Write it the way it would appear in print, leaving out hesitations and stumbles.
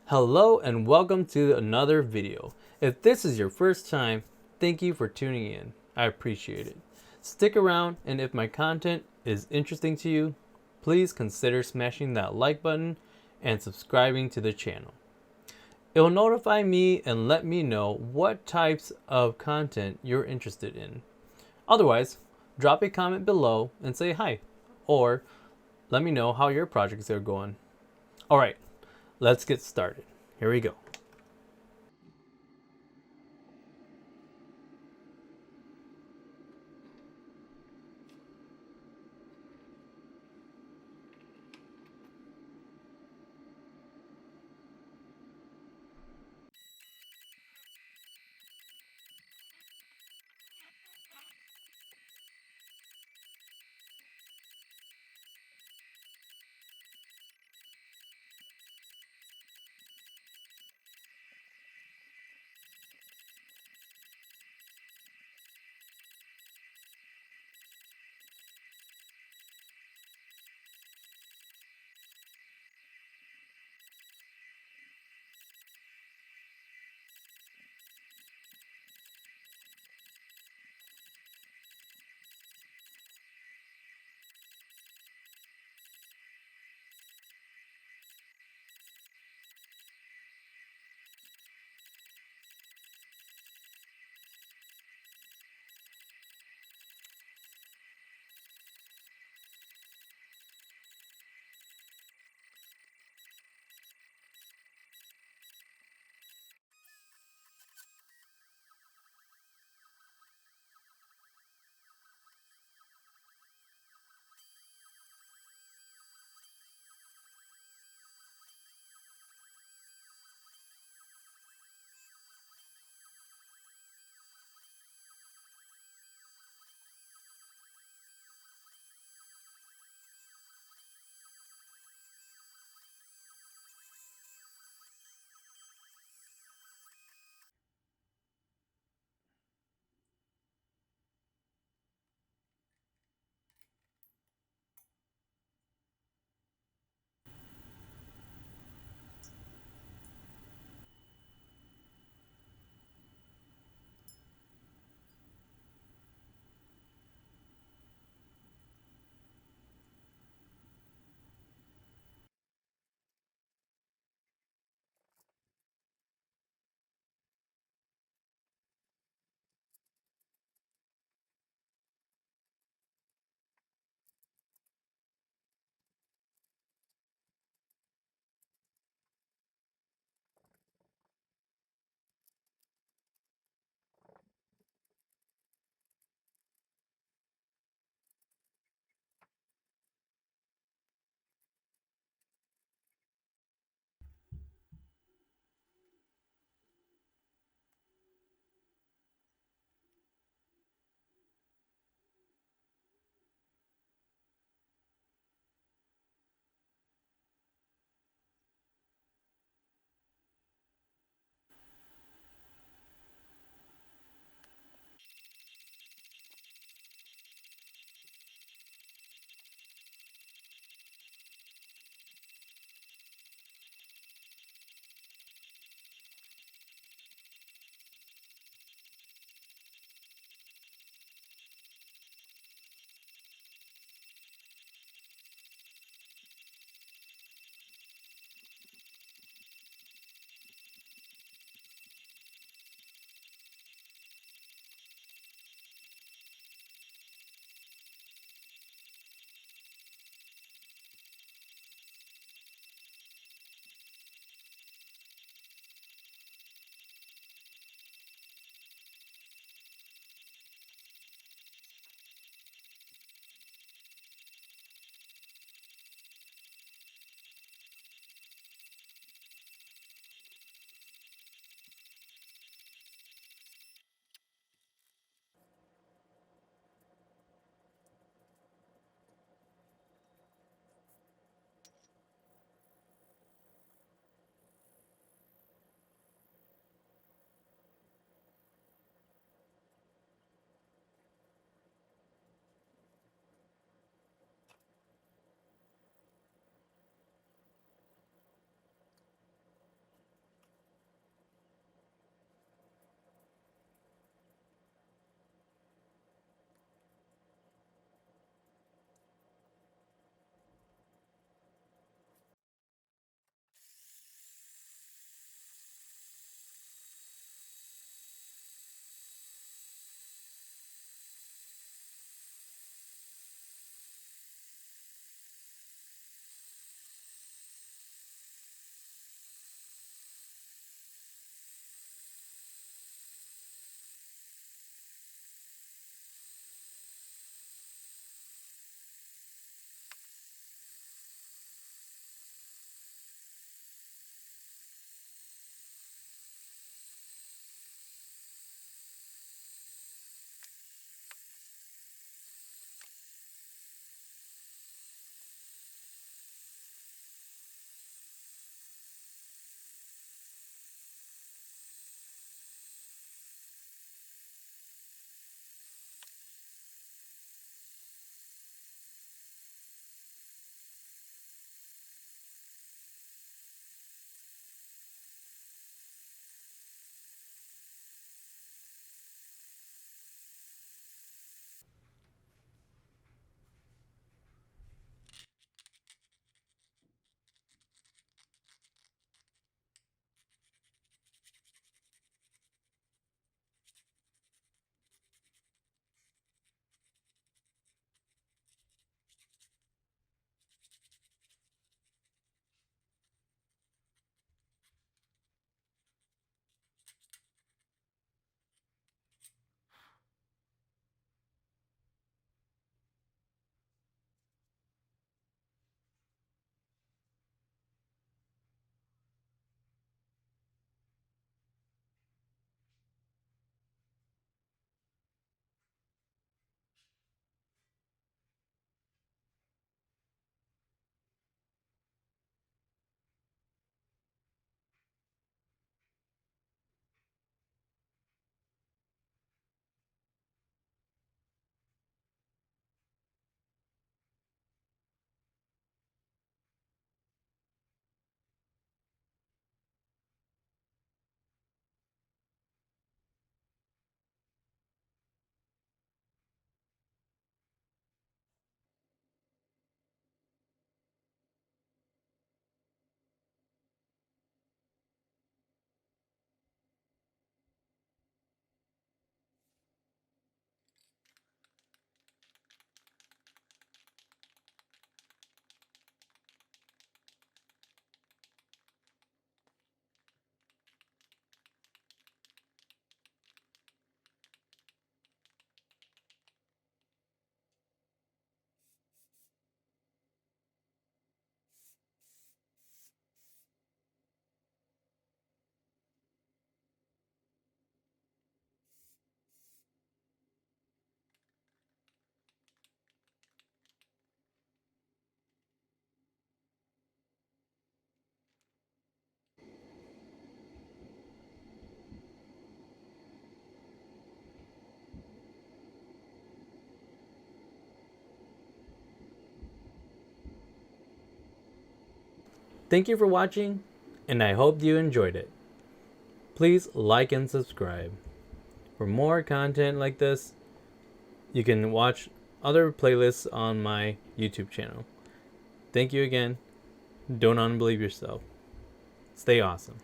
Hello and welcome to another video. If this is your first time, thank you for tuning in. I appreciate it. Stick around, and if my content is interesting to you, please consider smashing that like button and subscribing to the channel. It will notify me and let me know what types of content you're interested in. Otherwise, drop a comment below and say hi, or let me know how your projects are going. Alright, let's get started. Here we go. Thank you for watching, and I hope you enjoyed it. Please like and subscribe. For more content like this, you can watch other playlists on my YouTube channel. Thank you again. Don't unbelieve yourself. Stay awesome.